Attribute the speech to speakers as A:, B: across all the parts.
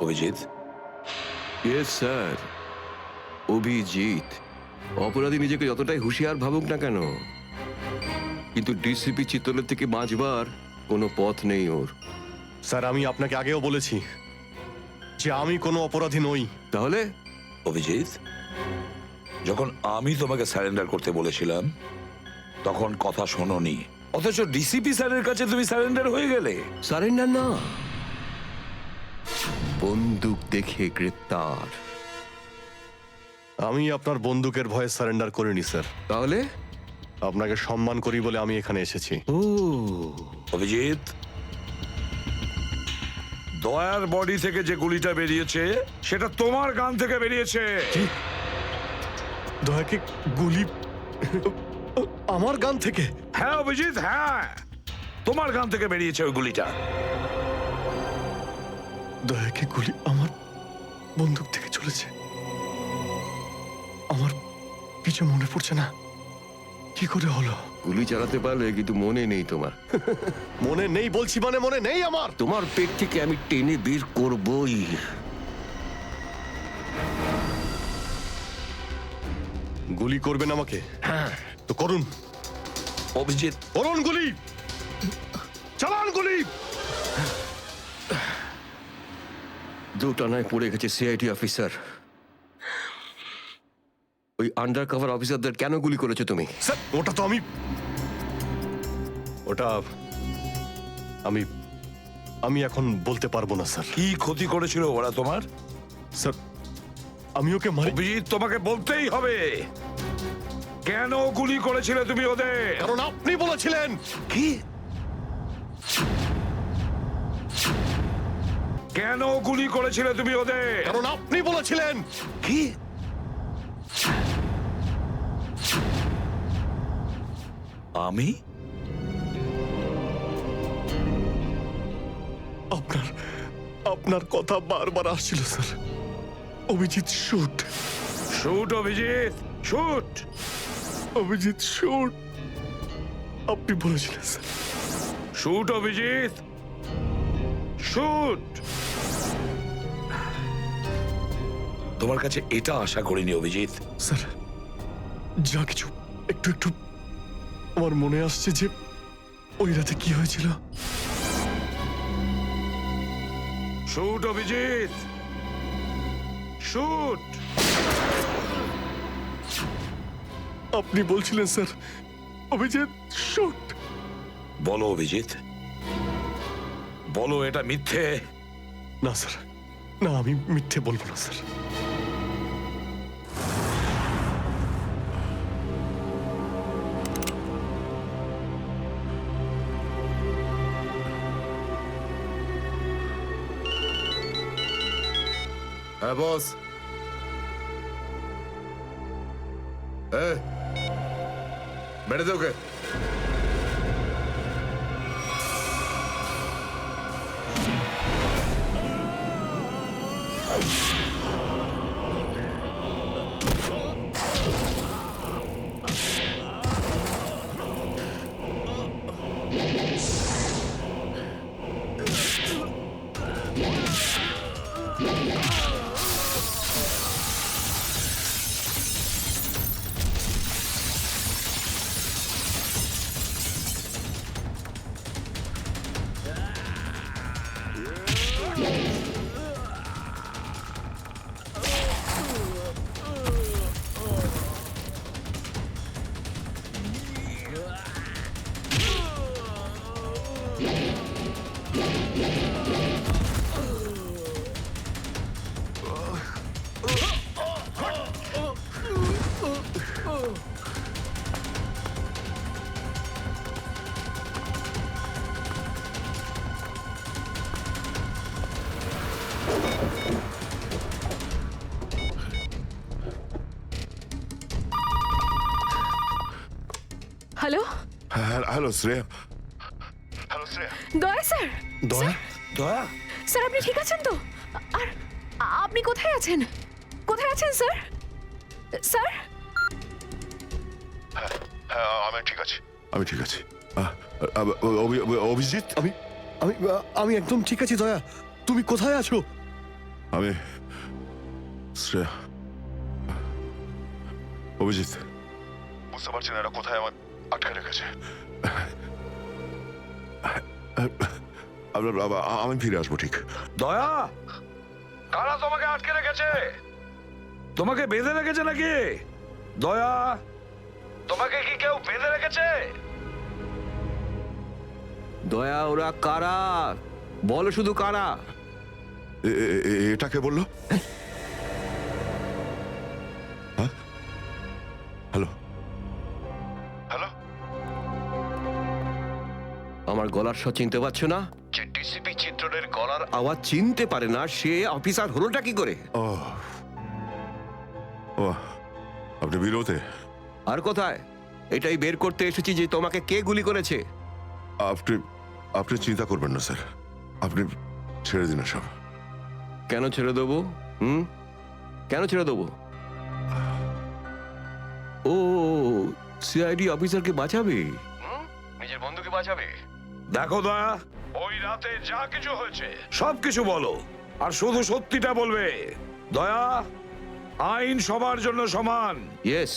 A: Abhijit?
B: Yes sir, Abhijit. অপরাধী নিজেকে যতটাই হুঁশিয়ার ভাবুক না কেন, কিন্তু ডিসিপি চিত্তলের থেকে বাঁচবার কোনো পথ নেই ওর।
C: স্যার, আমি আপনাকে আগেও বলেছি যে আমি কোনো অপরাধী নই।
B: তাহলে
A: অভিজিৎ, যখন আমি তোমাকে সারেন্ডার করতে বলেছিলাম তখন কথা শোনোনি, অথচ ডিসিপি স্যারের কাছে তুমি সারেন্ডার হয়ে গেলে।
B: সারেন্ডার না, বন্দুক দেখে গ্রেপ্তার।
C: আমি আপনার বন্দুকের ভয়ে সারেন্ডার করিনি স্যার।
B: তাহলে
C: আপনাকে সম্মান করি বলে আমি এখানে এসেছি।
B: ও
A: অভিজিৎ, দয়ার বডি থেকে যে গুলিটা বেরিয়েছে সেটা তোমার গান থেকে বেরিয়েছে।
C: দয়াকে গুলি আমার গান থেকে?
A: হ্যাঁ অভিজিৎ, হ্যাঁ, তোমার গান থেকে বেরিয়েছে ওই গুলিটা।
C: দয়াকে গুলি আমার বন্দুক থেকে চলেছে? আমার কিছু মনে পড়ছে না, কি করে হলো?
B: গুলি চালাতে পারলে, কিন্তু মনে নেই তোমার।
C: মনে নেই বলছি মানে মনে নেই আমার।
B: তোমার পেট থেকে আমি টেনে বের করবই।
C: গুলি করবেন আমাকে?
B: হ্যাঁ,
C: তো করুন।
A: অভিজিৎ,
C: করুন গুলি, চালান গুলি।
B: দুটানায় পড়ে গেছে সিআইডি অফিসার। ওই আন্ডার কভার অফিসারদের কেন গুলি করেছো তুমি?
C: স্যার, ওটা তো আমি এখন বলতে পারবো না স্যার।
A: কি ক্ষতি করেছিল ওরা তোমার?
C: স্যার, আমি ওকে মারি।
A: অভিজিৎ, তোমাকে বলতেই হবে কেন গুলি করেছিলে তুমি ওদের।
C: কারণ আপনি বলেছিলেন।
A: কি? কেন গুলি করেছিলে তুমি ওদের?
C: কারণ আপনি বলেছিলেন।
A: কি? আমি?
C: আপনার কথা বারবার আসছিল sir. Abhijit shoot.
A: Shoot Abhijit, shoot.
C: Abhijit shoot, আপনি বলেছিলেন স্যার।
A: Shoot Abhijit, shoot. তোমার কাছে এটা আশা করিনি অভিজিৎ।
C: স্যার, যা কিছু একটু একটু আমার মনে আসছে যে ওই রাতে কি হয়েছিল।
A: Shoot Abhijit, shoot.
C: আপনি বলছিলেন স্যার, অভিজিৎ শুট।
A: বলো অভিজিৎ, বলো এটা মিথ্যে।
C: না স্যার, না, আমি মিথ্যে বলবো না স্যার।
D: হ্যাঁ বস। বেড়ে দে ওকে।
E: Hello
D: hello Shreya.
E: দয়া স্যার।
C: দয়া?
A: দয়া,
E: স্যার, আপনি ঠিক আছেন তো? আর আপনি কোথায় আছেন? কোথায় আছেন স্যার? স্যার,
D: হ্যাঁ, আমি ঠিক আছি, আমি ঠিক আছি। অভিজিৎ,
C: আমি আমি আমি একদম ঠিক আছি। দয়া, তুমি কোথায় আছো?
D: আমি শ্রেয়া, অভিজিৎ, বুঝতে পারছি না এরা কোথায় আমার আটকে রেখেছে। আমি ফিরে আসবো ঠিক।
A: দয়া, কারা তোমাকে আটকে রেখেছে? তোমাকে বেঁধে রেখেছে নাকি? দয়া, তোমাকে কি কেউ বেঁধে রেখেছে?
B: দয়া, ওরা কারা? বলো শুধু কারা।
D: এটাকে বললো? হ্যাঁ, হ্যালো হ্যালো,
B: আমার গলার স্বর চিনতে পারছো না? যে ডিসিপি চিত্রের গলার আওয়াজ চিনতে পারে না সে অফিসার হলোটা কি করে?
D: ও ও, আপনি বিরোধে?
B: আর কোথায়? এটাই বের করতে এসেছি যে তোমাকে কে গুলি করেছে।
D: আপনি আপনি চিন্তা করবেন না স্যার, আপনি ছেড়ে দিন সব।
B: কেন ছেড়ে দেবো? কেন ছেড়ে দেবো? ও, সিআইডি অফিসারকে বাঁচাবে, নিজের বন্ধুকে বাঁচাবে।
A: দেখো দয়া, ওই রাতে যা কিছু হয়েছে সবকিছু বলো, আর শুধু সত্যিটা বলবে। দয়া, আইন সবার জন্য সমান।
B: ইয়েস।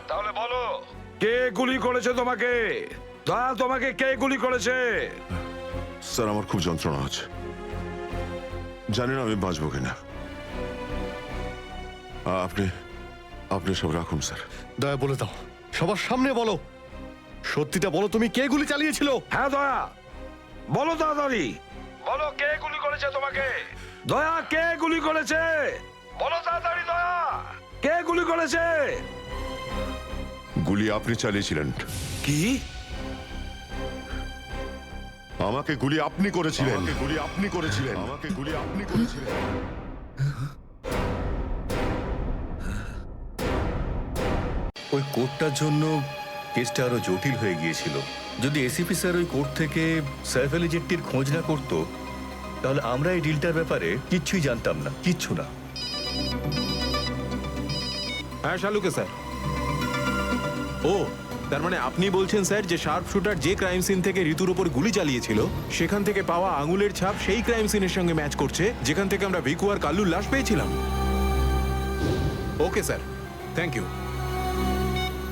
A: তাহলে বলো, কে গুলি করেছে তোমাকে? দয়া, তোমাকে কে গুলি করেছে?
D: স্যার, আমার খুব যন্ত্রণা হচ্ছে, জানি না আমি বাঁচবো কিনা। আপনি আপনি সব রাখুন স্যার।
C: দয়া বলে দাও, সবার সামনে বলো, সত্যিটা বলো, তুমি কে গুলি চালিয়েছিল?
A: হ্যাঁ দয়া, বলো তাড়াতাড়ি, বলো কে গুলি করেছে তোমাকে? দয়া, কে গুলি করেছে? বলো তাড়াতাড়ি দয়া, কে গুলি করেছে?
D: গুলি আপনি চালিয়েছিলেন।
A: কি?
D: আমাকে গুলি আপনি করেছিলেন। গুলি আপনি করেছিলেন। আমাকে গুলি আপনি করেছিলেন।
F: ওই কোর্টটার জন্য কেসটা আরো জটিল হয়ে গিয়েছিল। যদি এসিপি স্যার ওই কোর্ট থেকে সাইফ আলী জেট্টির খোঁজ না করত, তাহলে আমরা এই ডিলটার ব্যাপারে কিচ্ছুই জানতাম না, কিচ্ছু না।
G: হ্যাঁ শালুকে স্যার। ও, তার মানে আপনি বলছেন স্যার যে শার্প শুটার যে ক্রাইম সিন থেকে ঋতুর উপর গুলি চালিয়েছিল সেখান থেকে পাওয়া আঙুলের ছাপ সেই ক্রাইম সিনের সঙ্গে ম্যাচ করছে যেখান থেকে আমরা ভিকু আর কাল্লুর লাশ পেয়েছিলাম। Okay sir, thank you.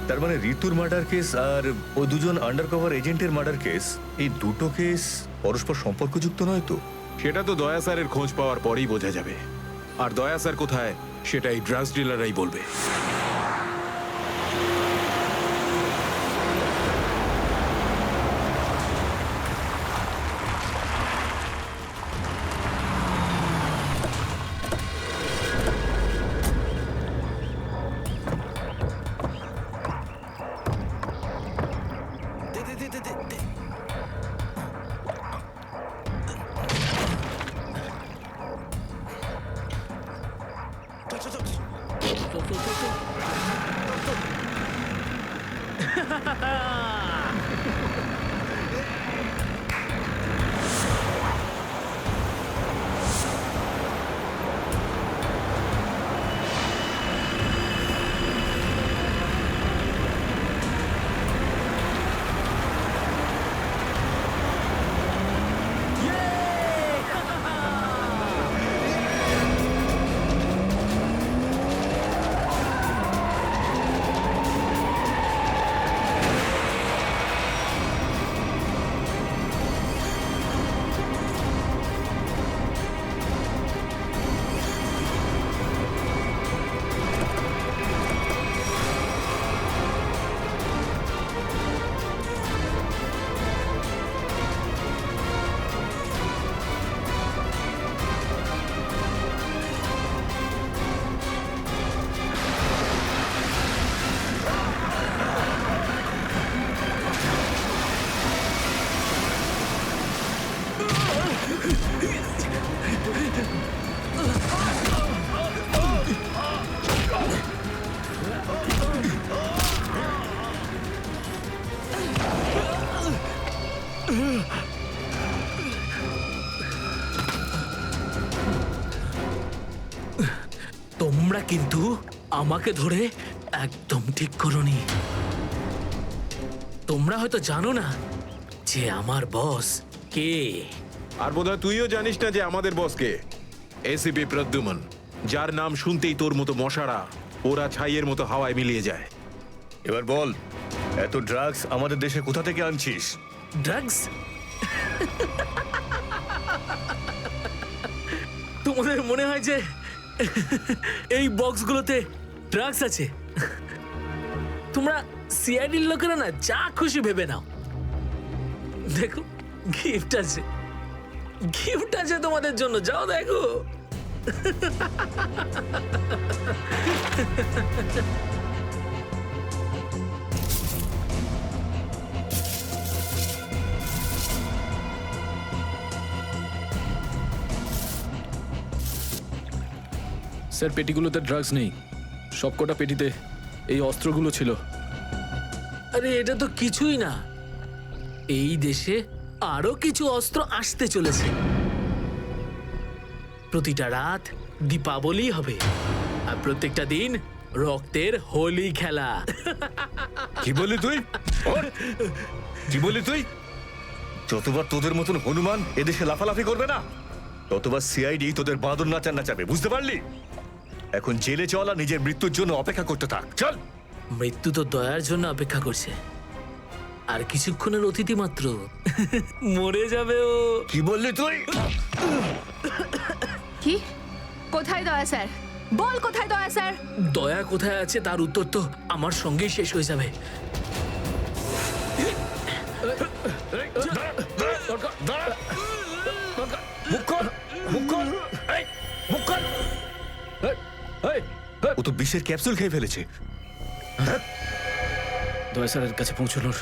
F: তার মানে ঋতুর মার্ডার কেস আর ওই দুজন আন্ডারকভার এজেন্টের মার্ডার কেস, এই দুটো কেস পরস্পর সম্পর্কযুক্ত নয় তো?
G: সেটা তো দয়া স্যারের খোঁজ পাওয়ার পরেই বোঝা যাবে। আর দয়া স্যার কোথায় সেটা এই ড্রাগস ডিলাররাই বলবে।
H: তোমরা কিন্তু আমাকে ধরে একদম ঠিক করোনি। তোমরা হয়তো জানো না যে আমার বস কে।
G: আর বোধহয় তুইও জানিস না যে আমাদের বস কে। এসিপি প্রদ্যুমন, যার নাম শুনতেই তোর মতো মশারা ওরা ছাইয়ের মতো হাওয়ায় মিলিয়ে যায়।
F: এবার বল, এত ড্রাগস আমাদের দেশে কোথা থেকে আনছিস?
H: ড্রাগস? তোমাদের মনে হয় যে এই বক্সগুলোতে ড্রাগস আছে? তোমরা সিআইডির লোকেরা না যা খুশি ভেবে নাও। দেখো গিফট আছে, গিফট আছে তোমাদের জন্য, যাও দেখো।
C: স্যার, পেটিগুলোতে ড্রাগস নেই, সবকটা পেটিতে এই অস্ত্রগুলো ছিল।
H: আরে এটা তো কিছুই না, এই দেশে আরো কিছু অস্ত্র আসতে চলেছে। প্রতিটা রাত দীপাবলি হবে, আর প্রত্যেকটা দিন রক্তের হোলি খেলা।
F: কি বললি তুই? কি বললি তুই? যতবার তোদের মতন হনুমান এদেশে লাফালাফি করবে না, ততবার সিআইডি তোদের বাঁদর নাচাবে, বুঝতে পারলি? এখন জেলে চল আর নিজের মৃত্যুর জন্য অপেক্ষা করতে থাক, চল।
H: মৃত্যু তো দয়ার জন্য অপেক্ষা করছে, আর কিছুক্ষণের অতিথি মাত্র। মরে যাবে ও।
F: কি বললি তুই?
E: কি? কোথায় দয়া স্যার? বল কোথায় দয়া স্যার?
H: দয়া কোথায় আছে তার উত্তর তো আমার সঙ্গেই শেষ হয়ে যাবে।
F: ও তো বিষের ক্যাপসুল খেয়ে ফেলেছে।
C: দয়া স্যারের কাছে পৌঁছানোর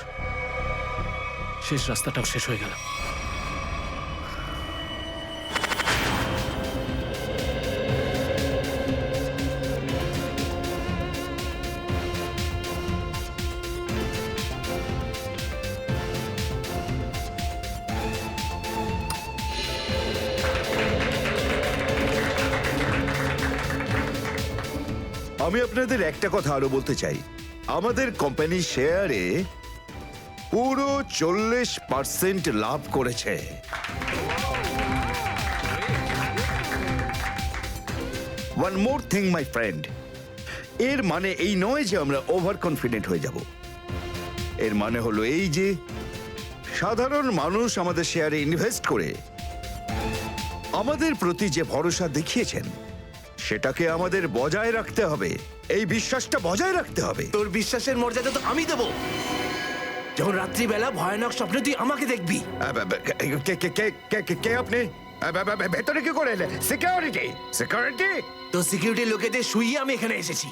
C: শেষ রাস্তাটাও শেষ হয়ে গেল।
I: আমি আপনাদের একটা কথা আরো বলতে চাই, আমাদের কোম্পানির শেয়ারে পুরো 40% লাভ করেছে। One more thing my friend, এর মানে এই নয় যে আমরা ওভার কনফিডেন্ট হয়ে যাব। এর মানে হলো এই যে সাধারণ মানুষ আমাদের শেয়ারে ইনভেস্ট করে আমাদের প্রতি যে ভরসা দেখিয়েছেন সেটাকে আমাদের বজায় রাখতে হবে। এই বিশ্বাসটা বজায় রাখতে হবে।
J: তোর বিশ্বাসের মর্যাদা তো আমি দেবো যখন রাত্রিবেলা ভয়ানক স্বপ্নে তুই আমাকে দেখবি।
I: কে আপনি? ভেতরে কি করে এলেন? সিকিউরিটি? সিকিউরিটি?
J: তো সিকিউরিটি লোকেদের শুইয়ে আমি এখানে এসেছি।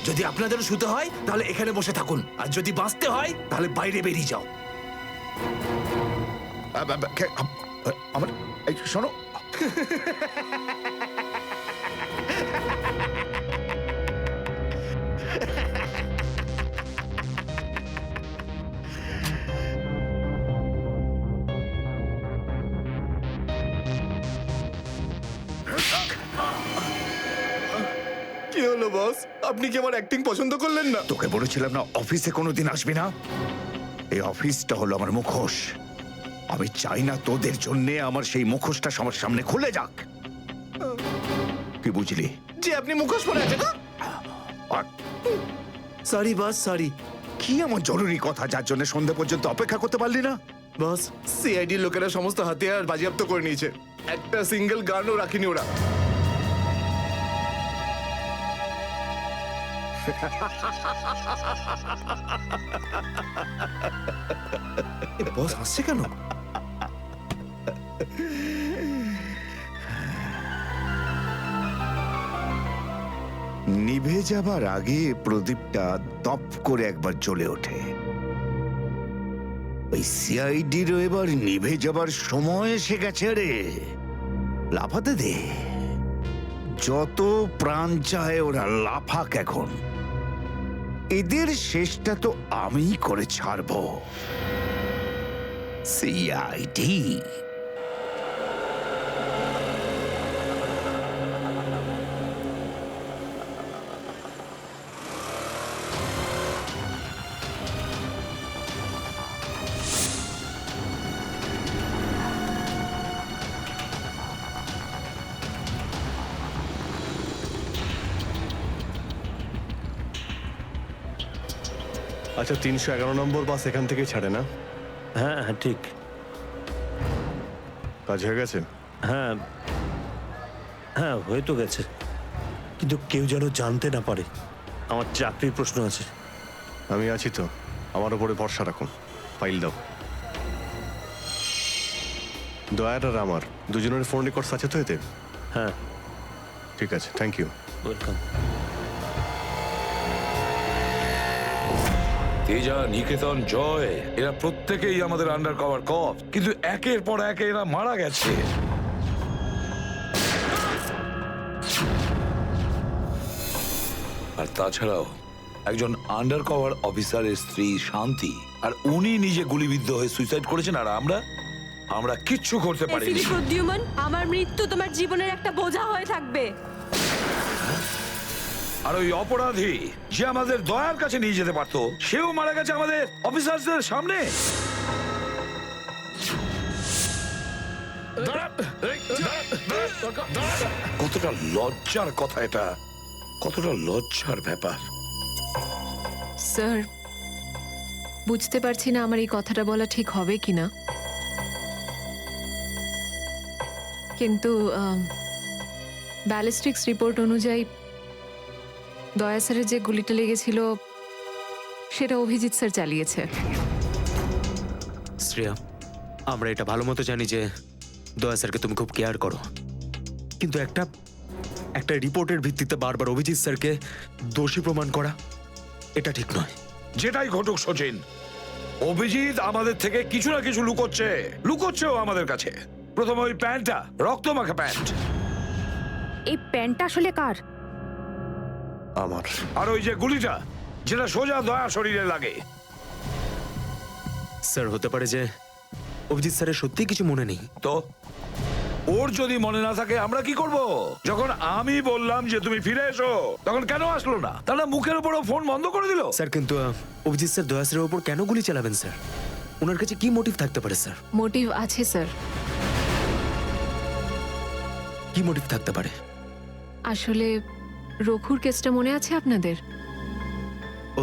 J: যদি আপনাদেরও শুতে হয় তাহলে এখানে বসে থাকুন, আর যদি বাঁচতে হয় তাহলে বাইরে বেরিয়ে যাও।
I: আমার শোনো,
F: কি হলো বস? আপনি কি আমার অ্যাক্টিং পছন্দ করলেন না?
I: তোকে বলেছিলাম না অফিসে কোনোদিন আসবি না? এই অফিসটা হলো আমার মুখোশ। আমি চাই না তোদের জন্য আমার সেই মুখোশটা আমার সামনে খুলে যাক। কি বুঝলি?
J: যে আপনি মুখোশ পরে আছেন। Sorry boss, sorry.
I: কি এমন জরুরি কথা যার জন্য সন্ধ্যা পর্যন্ত অপেক্ষা করতে পারলি না?
J: বস, সিআইডি লোকেরা সমস্ত হাতিয়ার বাজেয়াপ্ত করে নিয়েছে, একটা সিঙ্গেল গানও রাখিনি ওরা। বস হাসছে কেন?
I: নিভে যাবার আগে প্রদীপটা দপ করে একবার জ্বলে ওঠে। ওই সিআইডিরও এবার নিভে যাবার সময় এসে গেছে রে। লাফাতে দে, যত প্রাণ চায় ওরা লাফাক এখন। এদের শেষটা তো আমিই করে ছাড়বো। সিআইডি।
C: আচ্ছা 311 নম্বর বাস এখান থেকে ছাড়ে না?
K: হ্যাঁ হ্যাঁ ঠিক।
C: কাজ হয়ে গেছে?
K: হ্যাঁ হ্যাঁ হয়ে তো গেছে, কিন্তু কেউ যেন জানতে না পারে। আমার চাকরির প্রশ্ন আছে।
C: আমি আছি তো, আমার উপরে ভরসা রাখুন। ফাইল দাও। দয়ার আর আমার দুজনের ফোন রেকর্ডস আছে তো এতে?
K: হ্যাঁ
C: ঠিক আছে, থ্যাংক ইউ।
K: ওয়েলকাম।
A: তেজা, নিকেতন, জয়, এরা প্রত্যেকেই আমাদের আন্ডার কভার কপ, কিন্তু একের পর এক এরা মারা গেছে। আর তাছাড়াও একজন আন্ডার কভার অফিসারের স্ত্রী শান্তি, আর উনি নিজে গুলিবিদ্ধ হয়ে সুইসাইড করেছেন, আর আমরা কিচ্ছু করতে পারিনি।
E: এসিপি প্রদ্যুম্ন, আমার মৃত্যু তোমার জীবনের একটা বোঝা হয়ে থাকবে।
A: আর ওই অপরাধী যে আমাদের দয়ার কাছে নিয়ে যেতে পারতো, সেও মারা গেছে আমাদের অফিসারদের সামনে। কতটা লজ্জার কথা এটা, কতটা লজ্জার ব্যাপার।
E: স্যার, বুঝতে পারছি না আমার এই কথাটা বলা ঠিক হবে কিনা, কিন্তু ব্যালিস্টিক্স রিপোর্ট অনুযায়ী দয়া স্যারের যে গুলিটা লেগেছিল সেটা অভিজিৎ স্যার চালিয়েছে।
J: শ্রেয়া, আমরা এটা ভালো মতো জানি যে দয়া স্যারকে তুমি খুব কেয়ার করো, কিন্তু একটা রিপোর্টের ভিত্তিতে বারবার অভিজিৎ স্যারকে দোষী প্রমাণ করা এটা ঠিক নয়।
A: যেটাই ঘটুক সচিন, অভিজিৎ আমাদের থেকে কিছু না কিছু লুকোচ্ছেও আমাদের কাছে। প্রথমে ওই প্যান্টটা, রক্তমাখা প্যান্ট।
E: এই প্যান্টটা আসলে কার?
C: আমার।
A: আর ওই যে গুলিটা, যেটা সোজা দয়া শরীরে লাগে।
J: স্যার, হতে পারে যে অভিজিৎ স্যারের সত্যি কিছু মনে নেই।
A: তো ওর যদি মনে না থাকে আমরা কি করব? যখন আমি বললাম যে তুমি ফিরে এসো, তখন কেন আসলো না? তাহলে মুখের উপরও ফোন বন্ধ করে দিল।
J: স্যার, কিন্তু অভিজিৎ স্যার দয়া স্যারের উপর কেন গুলি চালাবেন স্যার? ওনার কাছে কি মোটিভ থাকতে পারে স্যার?
E: মোটিভ আছে স্যার।
J: কি মোটিভ থাকতে পারে?
E: আসলে রঘুর কেসটা মনে আছে আপনাদের?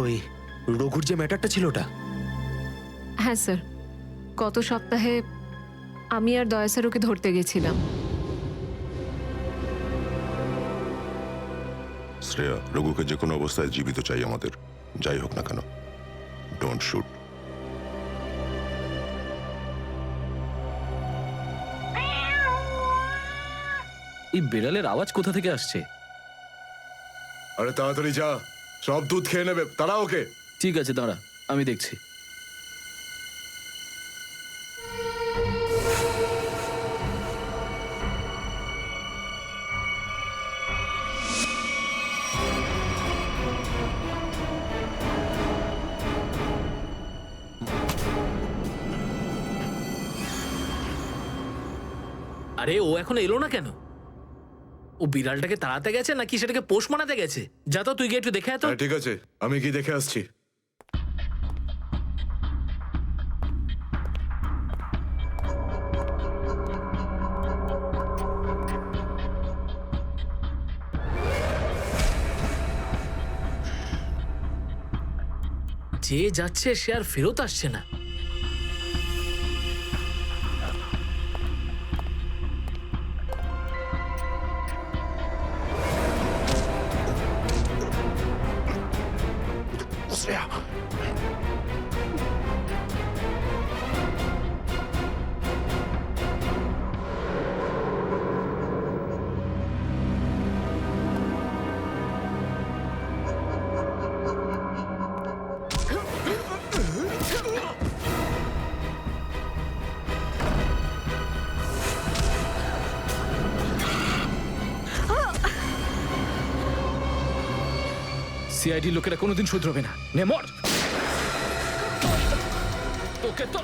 J: ওই রঘুর যে ম্যাটারটা ছিল ওটা?
E: হ্যাঁ স্যার, গত সপ্তাহে আমি আর দয়া স্যার ওকে ধরতে গেছিলাম।
D: শ্রেয়া, রঘুকে যে কোনো অবস্থায় জীবিত চাই আমাদের, যাই হোক না কেন। Don't shoot.
L: এই বেড়ালের আওয়াজ কোথা থেকে আসছে?
C: আরে তাড়াতাড়ি যা, সব দুধ খেয়ে নেবে, তারা ওকে।
L: ঠিক আছে, দাঁড়া, আমি দেখছি।
H: আরে ও এখনো এলো না কেন? ও বিড়ালটাকে তাড়াতে গেছে নাকি সেটাকে পোষ মানাতে গেছে? যা তো, তুই গিয়ে একটু দেখে আয় তো।
C: ঠিক আছে, আমি কি দেখে আসছি।
H: যে যাচ্ছে সে আর ফেরত আসছে না।
D: শ্রেয়া,
L: সিআইডি লোকেরা কোনোদিন শুধরবে না। নে মর। তোকে তো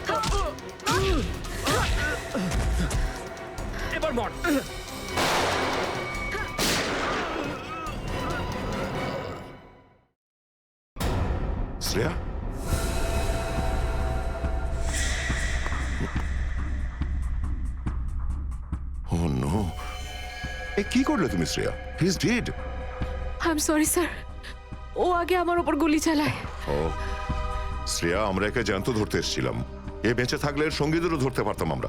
L: এবার মর।
D: শ্রেয়া, ও নো, এ কি করলে তুমি Shreya? He is dead.
E: I am sorry sir, ও আগে আমার উপর গুলি চালায়।
D: ও শ্রেয়া, আমরা একে জ্যান্ত ধরতে এসেছিলাম। এ বেঁচে থাকলে এর সঙ্গীদেরও ধরতে পারতাম আমরা।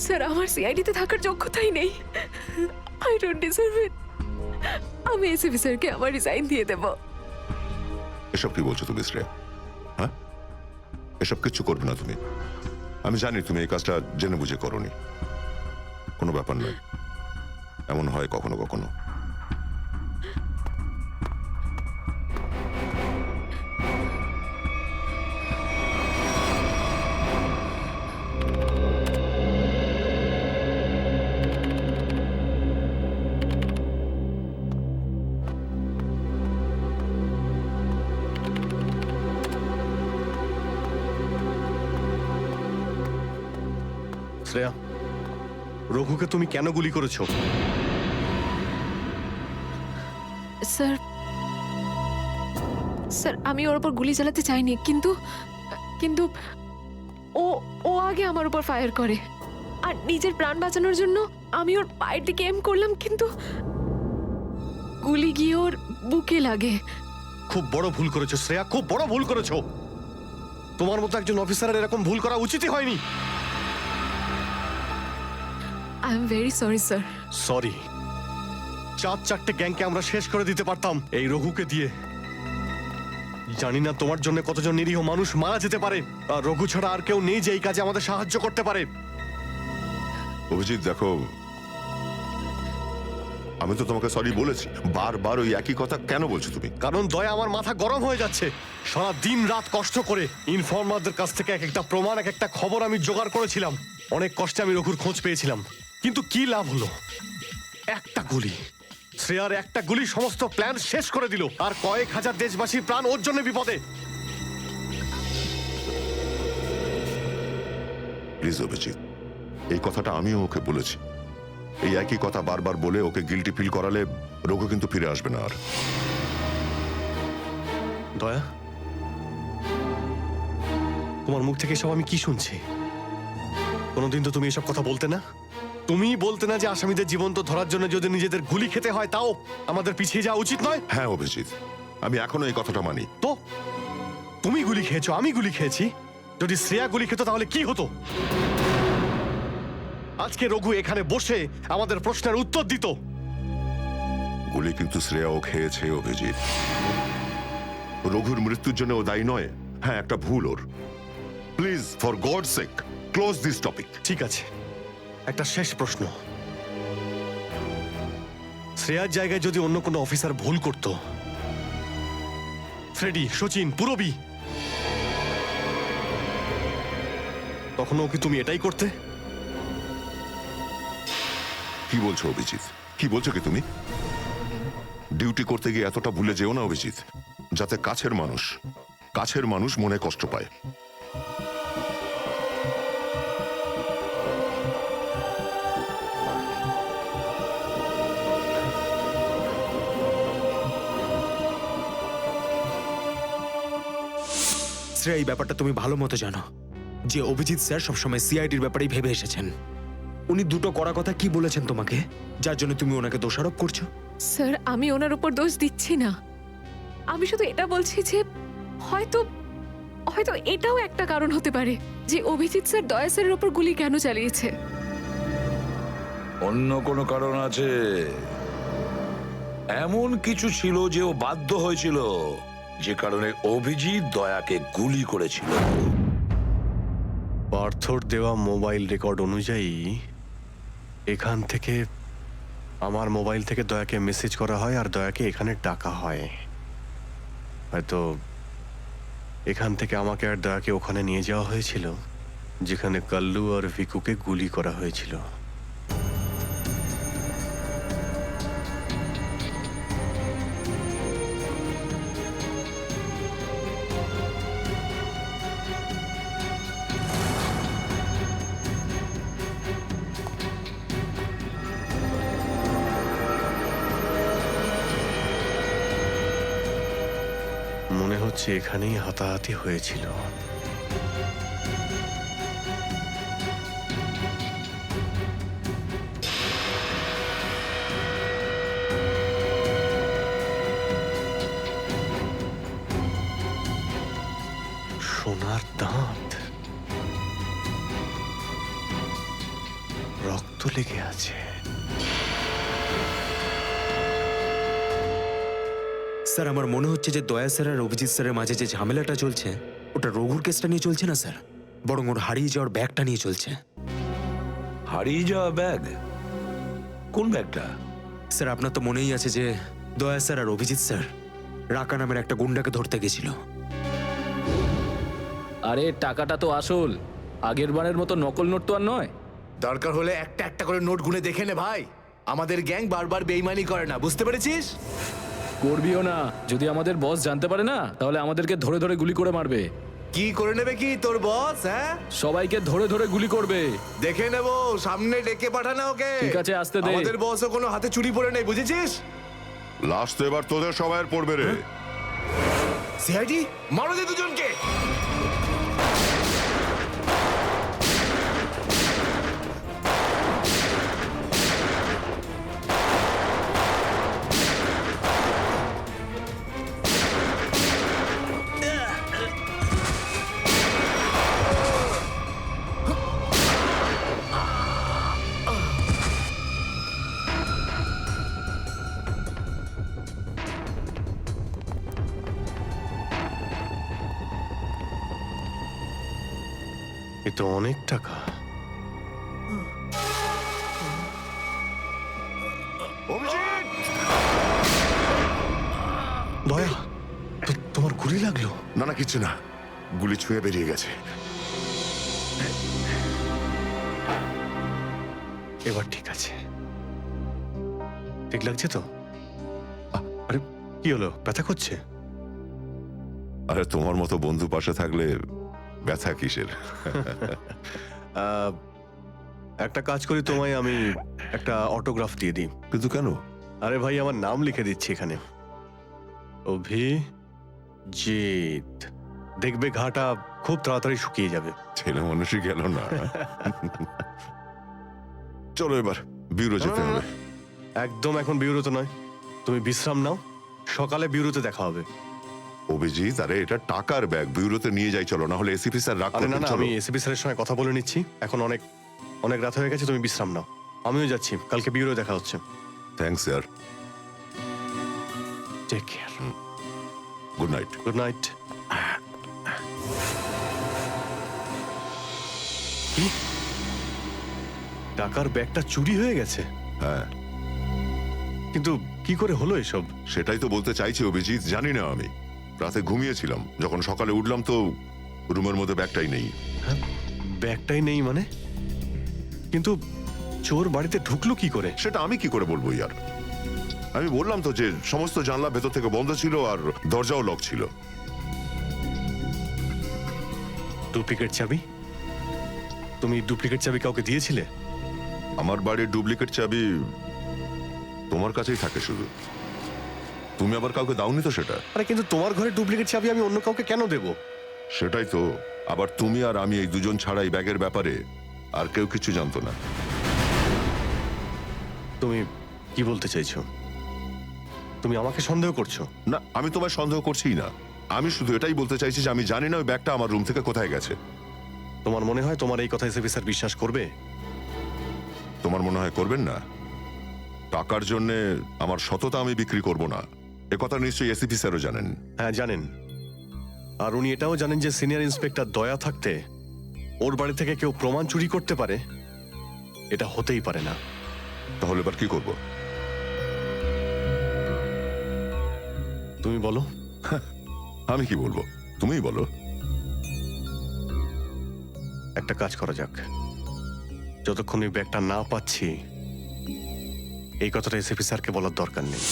E: স্যার, আমার সিআইডিতে থাকার যোগ্যতাই নেই। আই ডোন্ট ডিজার্ভ ইট। আমি এসিপি স্যারকে আমার রিজাইন দিয়ে দেব।
D: এসব কি বলছো তুমি শ্রেয়া? হ্যাঁ, এসব কিচ্ছু করবে না তুমি। আমি জানি তুমি এই কাজটা জেনে বুঝে করনি। কোনো ব্যাপার নয়, এমন হয় কখনো কখনো।
C: শ্রেয়া, রঘুকে তুমি কেন গুলি করেছো?
E: স্যার, স্যার আমি ওর উপর গুলি চালাতে চাইনি, কিন্তু কিন্তু ও ও আগে আমার উপর ফায়ার করে। আর নিজের প্রাণ বাঁচানোর জন্য আমি ওর পায়ের দিকে এম করলাম, কিন্তু গুলি গিয়ে ওর বুকে লাগে।
C: খুব বড় ভুল করেছো শ্রেয়া, খুব বড় ভুল করেছো। তোমার মতো একজন অফিসারের এরকম ভুল করা উচিতই হয়নি।
E: I am very sorry sir.
C: Sorry? 4-4টে গ্যাংকে আমরা শেষ করে দিতে পারতাম এই রঘুকে দিয়ে। জানি না তোমার জন্য কতজন নিরীহ মানুষ মারা যেতে পারে, আর রঘু ছাড়া আর কেউ নেই যে এই কাজে আমাদের সাহায্য করতে পারে।
D: অভিজিৎ দেখো, আমি তো তোমাকে সরি বলেছি। বারবার ওই একই কথা কেন বলছো তুমি?
C: কারণ দয়া আমার মাথা গরম হয়ে যাচ্ছে। সারা দিন রাত কষ্ট করে ইনফর্মারদের কাছ থেকে এক একটা প্রমাণ, এক একটা খবর আমি জোগাড় করেছিলাম। অনেক কষ্টে আমি রঘুর খোঁজ পেয়েছিলাম, কিন্তু কি লাভ হলো? একটা গুলি, শ্রেয়ার একটা গুলি সমস্ত প্ল্যান শেষ করে দিল, আর কয়েক হাজার দেশবাসীর প্রাণ ওর জন্য বিপদে।
D: প্লিজ অভিজিৎ, এই কথাটা আমিও ওকে বলেছি। এই একই কথা বারবার বলে ওকে গিল্টি ফিল করালে রঘু কিন্তু ফিরে আসবে না আর।
C: দয়া, তোমার মুখ থেকে সব আমি কি শুনছি? কোনোদিন তো তুমি এসব কথা বলতে না। তুমি বলতে না যে আসামিদের জীবন্ত ধরার জন্য যদি নিজেদের গুলি খেতে হয় তাও আমাদের পিছিয়ে যাওয়া উচিত নয়।
D: হ্যাঁ অভিজিৎ, আমি এখনো এই কথাটা মানি।
C: তো তুমি গুলি খেয়েছো, আমি গুলি খেয়েছি। যদি শ্রেয়া গুলি খেত তাহলে কি হতো? আজকে রঘু এখানে বসে আমাদের প্রশ্নের উত্তর দিত।
D: গুলি কিন্তু শ্রেয়াও খেয়েছে অভিজিৎ। রঘুর মৃত্যুর জন্য ও দায়ী নয়। হ্যাঁ, একটা ভুল ওর। Please, for God sake, close this topic.
C: ঠিক আছে, একটা শেষ প্রশ্ন। শ্রেয়ার জায়গায় যদি অন্য কোনো অফিসার ভুল করত, ফ্রেডি, সচিন, পুরবী, তখনও কি তুমি এটাই করতে?
D: কি বলছো অভিজিৎ? কি বলছো কি তুমি? ডিউটি করতে গিয়ে এতটা ভুলে যেও না অভিজিৎ, যাতে কাছের মানুষ মনে কষ্ট পায়।
J: শ্রেয়া, এই ব্যাপারটা তুমি ভালো মতো জানো যে অভিজিৎ স্যার সবসময় সিআইডির ব্যাপারেই ভেবে এসেছেন। উনি দুটো কড়া কথা কি বলেছেন তোমাকে, যার জন্য তুমি ওনাকে দোষারোপ করছো?
E: স্যার, আমি ওনার উপর দোষ দিচ্ছি না। আমি শুধু এটা বলছি যে হয়তো হয়তো এটাও একটা কারণ হতে পারে যে অভিজিৎ স্যার দয়া স্যারের উপর গুলি কেন চালিয়েছে।
A: অন্য কোনো কারণ আছে? এমন কিছু ছিল যে ও বাধ্য হয়েছিল, যে কারণে অভিজিৎ দয়াকে গুলি করেছিল।
C: পার্থর দেওয়া মোবাইল রেকর্ড অনুযায়ী এখান থেকে আমার মোবাইল থেকে দয়াকে মেসেজ করা হয় আর দয়াকে এখানে ডাকা হয়। হয়তো এখান থেকে আমাকে আর দয়াকে ওখানে নিয়ে যাওয়া হয়েছিল যেখানে কাল্লু আর ভিকুকে গুলি করা হয়েছিল। মনে হচ্ছে এখানেই হাতাহাতি হয়েছিল। আর দাঁত, রক্ত লেগে আছে।
J: স্যার আমার মনে হচ্ছে যে দয়া স্যার আর অভিজিৎ স্যারের মাঝে যে ঝামেলাটা চলছে ওটা রঘুর কেসটা নিয়ে চলছে না স্যার, বরং ওর হারিয়ে যাওয়ার ব্যাগটা নিয়ে চলছে।
A: হারিয়ে যাওয়া ব্যাগ? কোন ব্যাগটা?
J: স্যার আপনার তো মনেই আছে যে দয়া স্যার আর অভিজিৎ স্যার রাকা নামের একটা গুন্ডাকে ধরতে গেছিল।
L: আরে টাকাটা তো আসল, আগের বারের মতো নকল নোট তো আর নয়।
M: দরকার হলে একটা একটা করে নোট গুনে দেখে নে ভাই। আমাদের গ্যাং বারবার বেইমানি করে না, বুঝতে পেরেছিস?
L: করবিও না, যদি আমাদের বস জানতে পারে না তাহলে আমাদেরকে ধরে ধরে গুলি করে মারবে।
M: কি করে নেবে কি তোর বস? হ্যাঁ,
L: সবাইকে ধরে ধরে গুলি করবে।
M: দেখে নেবো, সামনে ডেকে পাঠানা ওকে।
L: ঠিক আছে, আসতে দে।
M: আমাদের বসও কোনো হাতে চুরি পড়ে নেই, বুঝেছিস?
D: লাস্ট তো এবার তোদের সবাই পড়বে রে।
M: সিআইডি মারো দে দুজনকে।
C: এ তো অনেক টাকা। দয়া, তোমার গুলি লাগলো?
D: না না, কিচ্ছু না, গুলি ছুঁয়ে বেরিয়ে গেছে।
C: এবার ঠিক আছে, ঠিক লাগছে তো? আরে কি হলো, ব্যথা করছে?
D: আরে তোমার মতো বন্ধু পাশে থাকলে ব্যথা কিসের?
C: একটা কাজ করি, তোমায় আমি একটা অটোগ্রাফ দিয়ে দিই।
D: কিন্তু কেন?
C: আরে ভাই, আমার নাম লিখে দিচ্ছি এখানে, অভিজিৎ। দেখবে ঘাটা খুব তাড়াতাড়ি শুকিয়ে যাবে।
D: ছেলে মানুষই গেল না। চলো এবার ব্যুরো যেতে হবে।
C: একদম এখন ব্যুরোতে নয়, তুমি বিশ্রাম নাও, সকালে ব্যুরোতে দেখা হবে।
D: অভিজিৎ, আরে এটা টাকার ব্যাগ, ব্যুরোতে নিয়ে যাই চলো, না হলে এসিপি স্যার রাগ
C: আরে না
D: করবেন।
C: না,
D: চলো।
C: আমি এসিপি স্যারের সঙ্গে কথা বলে নিচ্ছি, এখন অনেক অনেক রাত হয়ে গেছে, তুমি বিশ্রাম নাও। আমিও যাচ্ছি, কালকে ব্যুরো দেখা হচ্ছে।
D: Thanks sir.
C: Take care.
D: Good night.
C: Good night. কি, টাকার ব্যাগটা চুরি হয়ে গেছে?
D: হ্যাঁ,
C: কিন্তু কি করে হলো এসব?
D: সেটাই তো বলতে চাইছি অভিজিৎ, জানি না। আমি রাতে ঘুমিয়েছিলাম, যখন সকালে উঠলাম তো রুমের মধ্যে ব্যাগটাই নেই।
C: ব্যাগটাই নেই মানে? কিন্তু চোর বাড়িতে ঢুকলো কি করে?
D: সেটা আমি কি করে বলবো ইয়ার? আমি বললাম তো যে সমস্ত জানলা ভেতর থেকে বন্ধ ছিল আর দরজাও লক ছিল।
C: ডুপ্লিকেট চাবি? তুমি ডুপ্লিকেট চাবি কাউকে দিয়েছিলে?
D: আমার বাড়ির ডুপ্লিকেট চাবি তোমার কাছেই থাকে শুধু, তুমি আবার কাউকে দাওনি তো সেটা।
C: আরে কিন্তু তোমার ঘরে ডুপ্লিকেট চাবি আমি অন্য কাউকে কেন দেব?
D: সেটাই তো, আবার তুমি আর আমি এই দুজন ছাড়া এই ব্যাগের ব্যাপারে আর কেউ কিছু জানতো না।
C: তুমি কি বলতে চাইছো? তুমি আমাকে সন্দেহ করছো?
D: না, আমি তোমায় সন্দেহ করছিই না, আমি শুধু এটাই বলতে চাইছি যে আমি জানি না ওই ব্যাগটা আমার রুম থেকে কোথায় গেছে।
C: তোমার মনে হয় তোমার এই কথা এসএপি স্যার বিশ্বাস করবে?
D: তোমার মনে হয় করবেন না? টাকার জন্যে আমার সততা আমি বিক্রি করব না, এ কথা নিশ্চয়ই এসিপি স্যারও জানেন।
C: হ্যাঁ জানেন, আর উনি এটাও জানেন যে সিনিয়র ইন্সপেক্টর দয়া থাকতে ওর বাড়ি থেকে কেউ প্রমাণ চুরি করতে পারে, এটা হতেই পারে না।
D: তাহলে এবার কি করব?
C: তুমি বলো।
D: আমি কি বলবো, তুমিই বলো।
C: একটা কাজ করা যাক, যতক্ষণ এই ব্যাগটা না পাচ্ছি এই কথাটা এসএপি স্যারকে বলার দরকার নেই।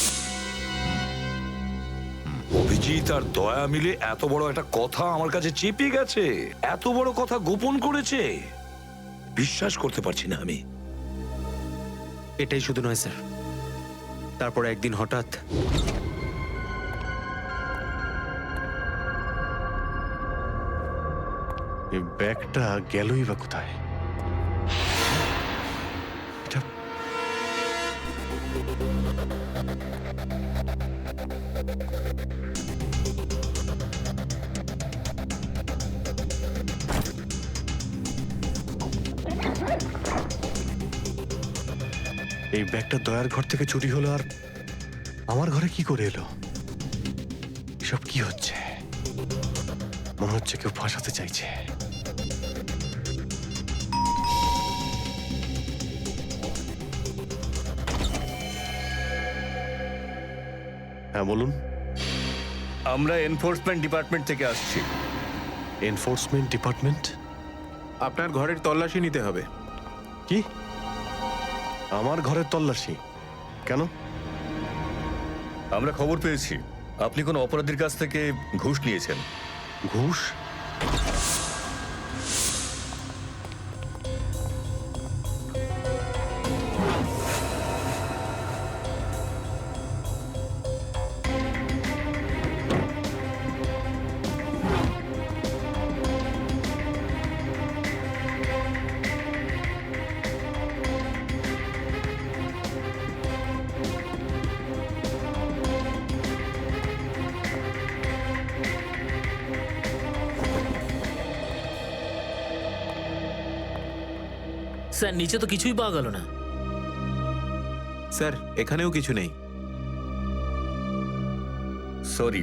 A: অভিজিৎ আর দয়া মিলে এত বড় একটা কথা আমার কাছে চেপে গেছে, এত বড় কথা গোপন করেছে, বিশ্বাস করতে পারছি না আমি।
J: এটাই শুধু নয় স্যার, তারপর একদিন হঠাৎ
C: এই ব্যাগটা গেলই বা কোথায়? এটা এই ব্যাগটা দয়ার ঘর থেকে চুরি হলো আর আমার ঘরে কি করে এলো? এসব কি হচ্ছে? মনে হচ্ছে কেউ ফাঁসাতে চাইছে। হ্যাঁ বলুন।
F: আমরা এনফোর্সমেন্ট ডিপার্টমেন্ট থেকে আসছি।
C: Enforcement department?
G: আপনার ঘরের তল্লাশি নিতে হবে।
C: কি? আমার ঘরের তল্লাশি কেন?
F: আমরা খবর পেয়েছি আপনি কোনো অপরাধীর কাছ থেকে ঘুষ নিয়েছেন।
C: ঘুষ?
H: স্যার নিচে তো কিছুই পাওয়া গেল না।
G: স্যার এখানেও কিছু নেই।
F: সরি,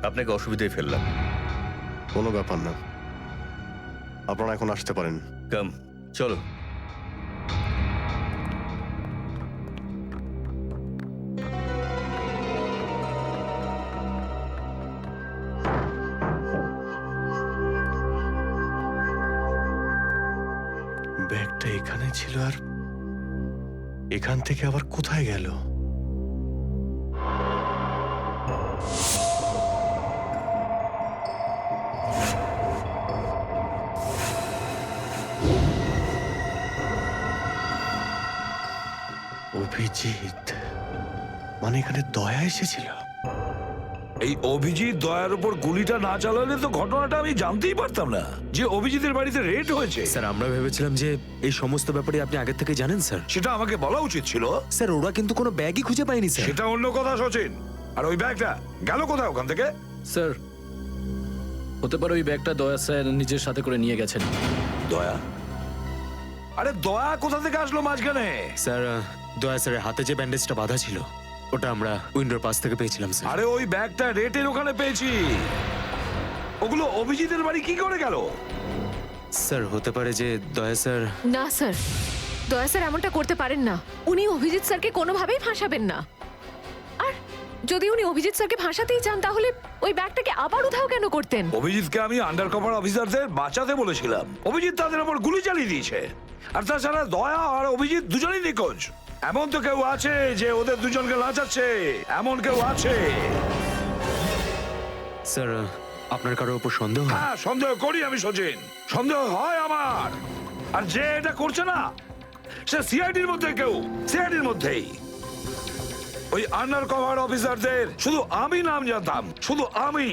F: আপনাকে অসুবিধায় ফেললাম।
C: কোনো ব্যাপার না, আপনারা এখন আসতে পারেন।
F: কাম, চলো।
C: ব্যাগটা এখানে ছিল আর এখান থেকে আবার কোথায় গেল? অভিজিৎ, মানে এখানে দয়া এসেছিল?
A: এই অভিজিৎ দয়ার উপর গুলিটা না চালালে তো ঘটনাটা আমি জানতেই পারতাম না যে অভিজিতের বাড়িতে রেড হয়েছে।
J: স্যার আমরা ভেবেছিলাম যে এই সমস্ত ব্যাপারে আপনি আগে থেকে জানেন স্যার।
A: সেটা আমাকে বলা উচিত ছিল।
J: স্যার ওরা কিন্তু কোনো ব্যাগই খুঁজে পায়নি স্যার।
A: সেটা অন্য কথা সচিন। আর ওই ব্যাগটা গেল কোথায় ওখান থেকে?
L: স্যার হতে পারে ওই ব্যাগটা দয়া স্যার নিজের সাথে করে নিয়ে গেছেন।
A: দয়া? আরে দয়া কোথা থেকে আসলো মাঝখানে?
J: স্যার দয়া স্যারের হাতে যে ব্যান্ডেজটা বাঁধা ছিল ওটা আমরা উইন্ডোর পাশ থেকে পেয়েছিলাম স্যার।
A: আরে ওই ব্যাগটা রেটের ওখানে পেয়েছি। ওগুলো অভিজিতের বাড়ি কি করে গেল?
J: স্যার হতে পারে যে দয়া স্যার।
E: না স্যার, দয়া স্যার এমনটা করতে পারেন না। উনি অভিজিৎ স্যারকে কোনোভাবেই ফাঁসাবেন না। আর যদি উনি অভিজিৎ স্যারকে ফাঁসাতেই চান তাহলে ওই ব্যাগটাকে আবার উধাও কেন করতেন?
A: অভিজিৎকে আমি আন্ডার কভার অফিসারদের বাঁচাতে বলেছিলাম, অভিজিৎ তাদের উপর গুলি চালিয়ে দিয়েছে। আর তাছাড়া দয়া আর অভিজিৎ দুজনেই নিখোঁজ। এমন তো কেউ আছে যে ওদের দুজনকে লাচাচ্ছে, এমন কেউ আছে?
J: স্যার আপনার কারোর উপর সন্দেহ হয়?
A: হ্যাঁ সন্দেহ করি আমি সচিন, সন্দেহ হয় আমার। আর যে এটা করছে না সে সিআইডির মধ্যে কেউ, সিআইডির মধ্যেই। ওই আন্ডার কভার অফিসারদের শুধু আমি নাম জানতাম, শুধু আমি।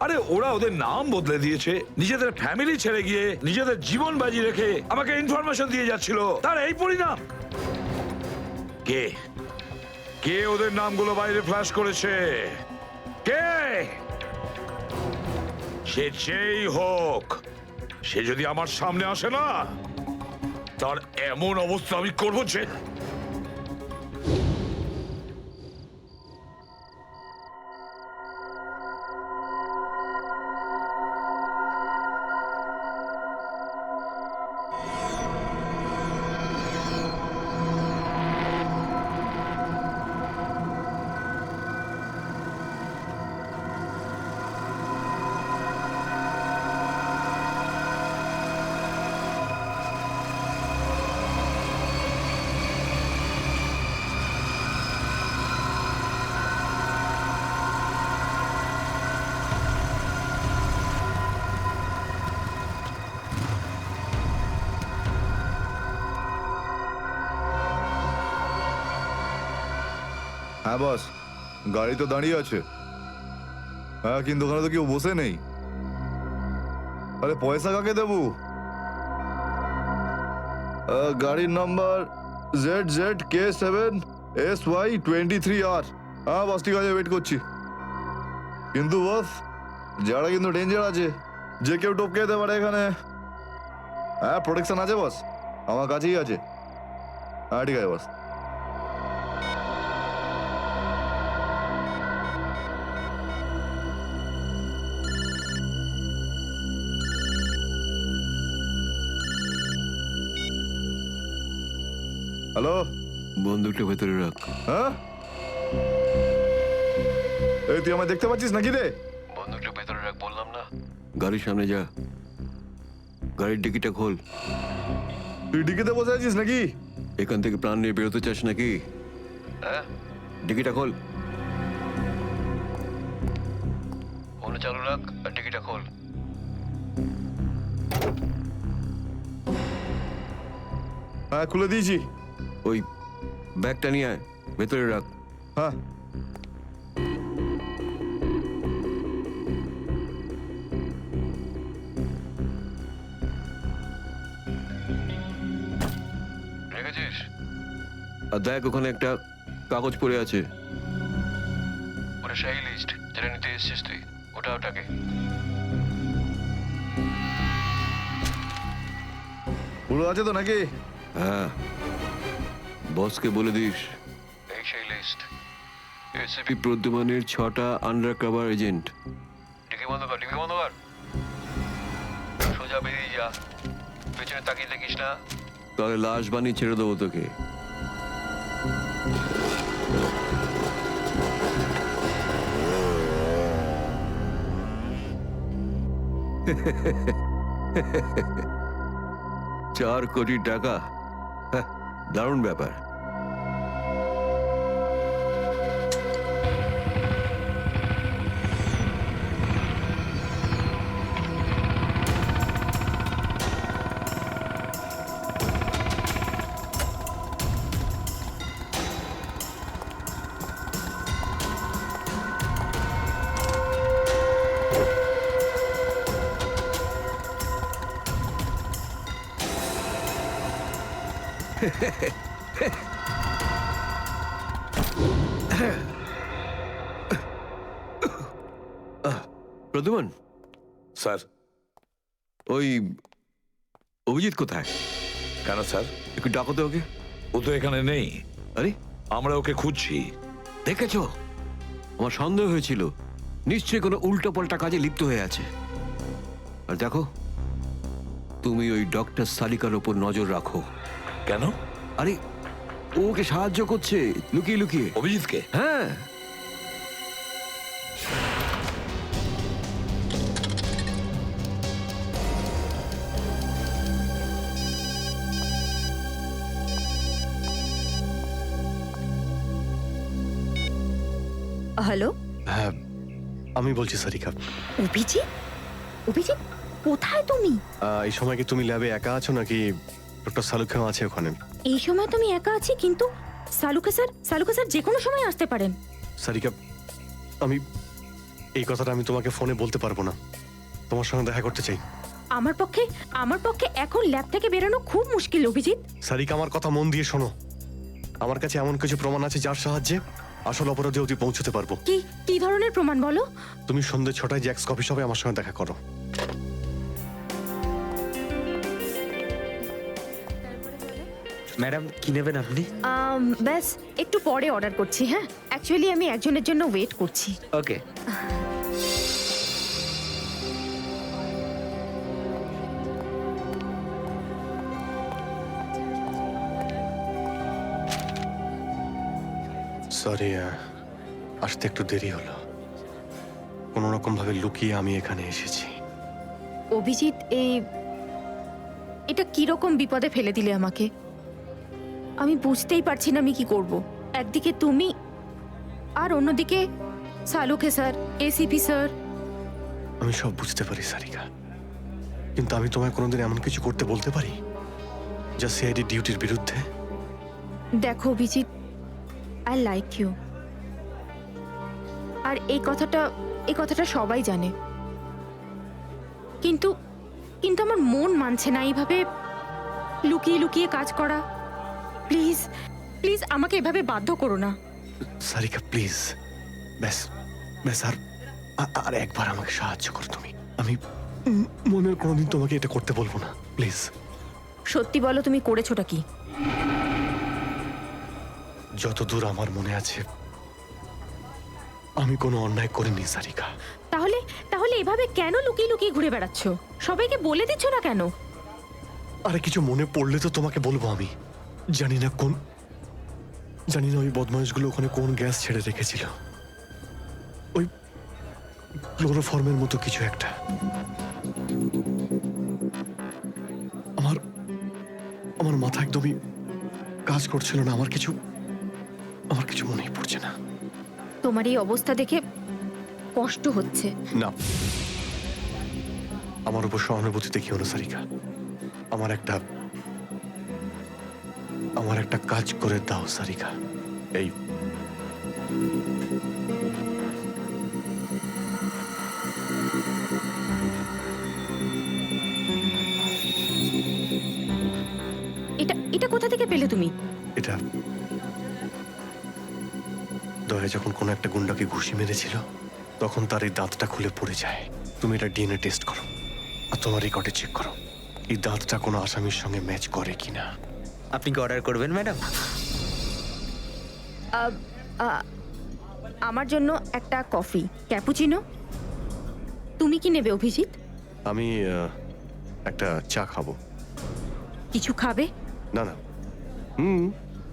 A: আরে ওরা ওদের নাম বদলে দিয়েছে, নিজেদের ফ্যামিলি ছেড়ে গিয়ে নিজেদের জীবন বাজি রেখে আমাকে ইনফরমেশন দিয়ে যাচ্ছিল। তার এই পরিণাম। কে কে ওদের নামগুলো বাইরে ফ্ল্যাশ করেছে? কে? সে যেই হোক, সে যদি আমার সামনে আসে না, তার এমন অবস্থা আমি করবো যে।
N: হ্যাঁ বস, গাড়ি তো দাঁড়িয়ে আছে। হ্যাঁ কিন্তু ওখানে তো কেউ বসে নেই। আরে পয়সা কাকে দেবো? গাড়ির নাম্বার ZZK7SY23R। হ্যাঁ বস ঠিক আছে, ওয়েট করছি। কিন্তু বস যারা কিন্তু ডেঞ্জার আছে, যে কেউ টপকে যেতে পারে এখানে। হ্যাঁ প্রোটেকশন আছে বস, আমার কাছেই আছে। হ্যাঁ ঠিক আছে বস। হ্যালো,
B: বন্দুকটা ভেতরে রাখ।
N: হ্যাঁ এই তুই আমায় দেখতে পাচ্ছিস নাকি রে?
B: বন্দুকটা ভেতরে রাখ বললাম না। গাড়ির সামনে যা, গাড়ির ডিকিটা খোল।
N: তুই ডিকিতে বসে আছিস নাকি?
B: এখান থেকে প্রাণ নিয়ে বেরোতে চাস নাকি? হ্যাঁ, ডিকিটা খোল। ফোন চালু রাখ আর ডিকিটা খোল।
N: হ্যাঁ খুলে দিয়েছি।
B: ওই ব্যাগটা নিয়ে আয়, ভেতরে রাখ।
N: হ্যাঁ
B: রেখেছিস? আর দেখ ওখানে একটা কাগজ পড়ে আছে, ওটা সেই লিস্ট যেটা নিতে এসেছিস তুই। ওটাকে
N: পুরো আছে তো নাকি?
B: হ্যাঁ, বসকে বলে দিস এই সেই লিস্ট। এসিপি প্রদ্যুমানের 6টা আন্ডার কভার এজেন্ট। টিকি বন্ধ কর, টিকি বন্ধ কর। সোজা বেরিয়ে যা, পেছনে তাকিয়ে দেখিস না, তাহলে লাশ বানিয়ে ছেড়ে দেবো তোকে। $4 কোটি, হ্যাঁ, দারুণ ব্যাপার। প্রদ্যুমান
A: স্যার।
B: ওই অভিজিৎ কোথায়?
A: কেন স্যার?
B: একটু ডাকো তো ওকে।
A: ও তো এখানে নেই।
B: আরে
A: আমরা ওকে খুঁজছি।
B: দেখেছো, আমার সন্দেহ হয়েছিল নিশ্চয়ই কোনো উল্টো পাল্টা কাজে লিপ্ত হয়ে আছে। আর দেখো, তুমি ওই ডক্টর সালিকার ওপর নজর রাখো।
A: কেন?
B: আরে ও ওকে সাহায্য করছে লুকিয়ে লুকিয়ে।
A: অভিজিৎকে?
B: হ্যাঁ।
O: হ্যালো,
C: হ্যাঁ আমি বলছি সারিকা।
O: অভিজিৎ? অভিজিৎ কোথায় তুমি?
C: এই সময় কি তুমি ল্যাবে একা আছো নাকি ডক্টর সালুখাও আছে ওখানে?
O: এই সময় তো আমি একা আছি, কিন্তু সালুকা স্যার যে কোনো সময় আসতে পারেন।
C: সারিকা, আমি এই কথাটা আমি তোমাকে ফোনে বলতে পারবো না। তোমার সঙ্গে দেখা করতে চাই।
O: আমার পক্ষে এখন ল্যাব থেকে বেরোনো খুব মুশকিল অভিজিৎ।
C: সারিকা, আমার কথা মন দিয়ে শোনো। আমার কাছে এমন কিছু প্রমাণ আছে যার সাহায্যে আসল অপরাধী অবধি পৌঁছতে পারবো।
O: কি ধরনের প্রমাণ বলো?
C: তুমি সন্ধ্যে 6টায় জ্যাক্স কফি শপে আমার সঙ্গে দেখা করো।
J: ম্যাডাম কি নেবেন আপনি?
O: ব্যাস একটু পরে অর্ডার করছি। হ্যাঁ, অ্যাকচুয়ালি আমি একজনের জন্য ওয়েট করছি।
J: ওকে।
C: সরি, আসতে একটু দেরি হলো। কোনো রকম ভাবে লুকিয়ে আমি এখানে এসেছি।
O: অভিজিৎ, এটা কিরকম বিপদে ফেলে দিলে আমাকে। আমি বুঝতেই পারছি না আমি কি করব। একদিকে তুমি আর অন্যদিকে সালুকে স্যার, এসিপি স্যার।
C: আমি সব বুঝতে পারি সারিকা, কিন্তু আমি তোমায় কোনোদিন এমন কিছু করতে বলতে পারি যা সিআইডি ডিউটির বিরুদ্ধে?
O: দেখো অভিজিৎ, আই লাইক ইউ। আর এই কথাটা সবাই জানে, কিন্তু আমার মন মানছে না এইভাবে লুকিয়ে লুকিয়ে কাজ করা। প্লিজ প্লিজ আমাকে এভাবে বাধ্য করো না।
C: সারিকা প্লিজ, ব্যাস আর একবার আমাকে সাহায্য করো তুমি। আমি মনের কোনোদিন তোমাকে এটা করতে বলবো না, প্লিজ।
O: সত্যি বলো, তুমি করেছোটা কি?
C: যতদূর আমার মনে আছে আমি কোনো অন্যায় করিনি সারিকা।
O: তাহলে এভাবে কেন লুকিয়ে লুকিয়ে ঘুরে বেড়াচ্ছ? সবাইকে বলে দিচ্ছ না কেন?
C: আরে কিছু মনে পড়লে তো তোমাকে বলবো। আমি জানি না কোন জানি না ওই বদমাইশগুলো ওখানে কোন গ্যাস ছেড়ে রেখেছিল। ওই ক্লোরোফর্মের মতো কিছু একটা। আমার আমার মাথা একদমই কাজ করছিল না। আমার কিছু মনেই পড়ছে না।
O: তোমার এই অবস্থা দেখে কষ্ট হচ্ছে।
C: না, আমার উপর সহানুভূতি দেখিও না সারিকা। আমার একটা কাজ করে দাও সারিকা। এই
O: এটা কোথা থেকে পেলে তুমি?
C: এটা দয়া যখন কোনো একটা গুন্ডাকে ঘুষি মেরেছিল তখন তার এই দাঁতটা খুলে পড়ে যায়। তুমি এটা ডিএনএ টেস্ট করো আর তোমার রেকর্ডে চেক করো এই দাঁতটা কোনো আসামির সঙ্গে ম্যাচ করে কিনা।
J: আপনি কি অর্ডার করবেন ম্যাডাম?
O: আমার জন্য একটা কফি ক্যাপুচিনো। তুমি কি নেবে অভিজিৎ?
C: আমি একটা চা খাবো।
O: কিছু খাবে?
C: না না,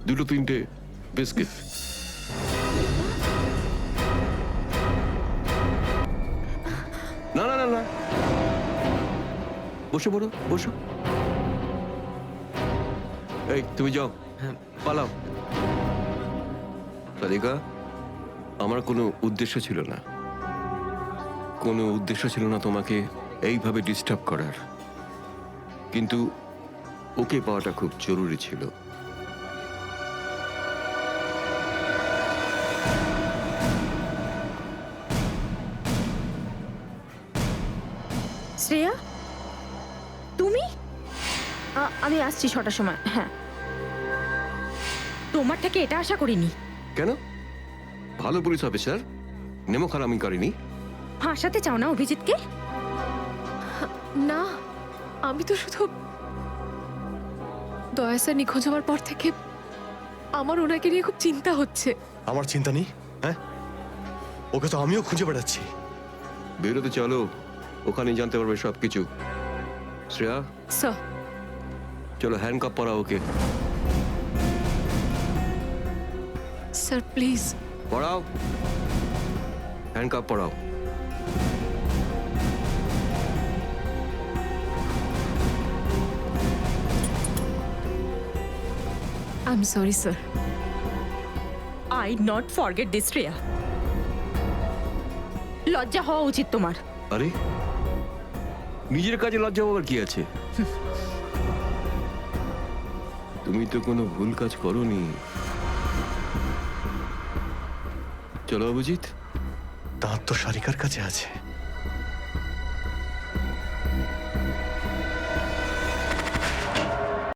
B: দুটো তিনটে বিস্কিট। না না না না, বসে পড়ো, বসো। এই তুমি যাও, পালাও। সারিকা, আমার কোনো উদ্দেশ্য ছিল না তোমাকে এইভাবে ডিস্টার্ব করার, কিন্তু ওকে পাওয়াটা খুব জরুরি ছিল।
O: শ্রেয়া, তুমি? আমি আসছি 6টার সময়। হ্যাঁ, তোমার থেকে এটা আশা করিনি।
B: কেন? ভালো পুলিশ অফিসার, নেমো খারামি করেনি।
O: ফাঁসাতে চাও না অভিজিৎকে?
E: না, আমি তো শুধু দয়া স্যার নিখোঁজ হওয়ার পর থেকে আমার ওনাকে নিয়ে খুব চিন্তা হচ্ছে।
C: আমার চিন্তা নেই। হ্যাঁ, ওকে তো আমিও খুঁজে বেড়াচ্ছি।
B: বেরোতে চলো, ওখানে জানতে পারবে সবকিছু। শ্রেয়া,
E: স্যার।
B: চলো হ্যান্ডকাপ পরাও ওকে।
E: Sir please.
B: পড়াও, হ্যান্ডকাপ পরাও।
E: I am sorry sir.
O: I not forget this Shreya. লজ্জা হওয়া উচিত তোমার।
B: আরে, নিজের কাজে লজ্জা পাওয়ার কি আছে? তুমি তো কোনো ভুল কাজ করোনি। চলো অভিজিৎ।
C: দাঁত তো সারিকার কাছে আছে।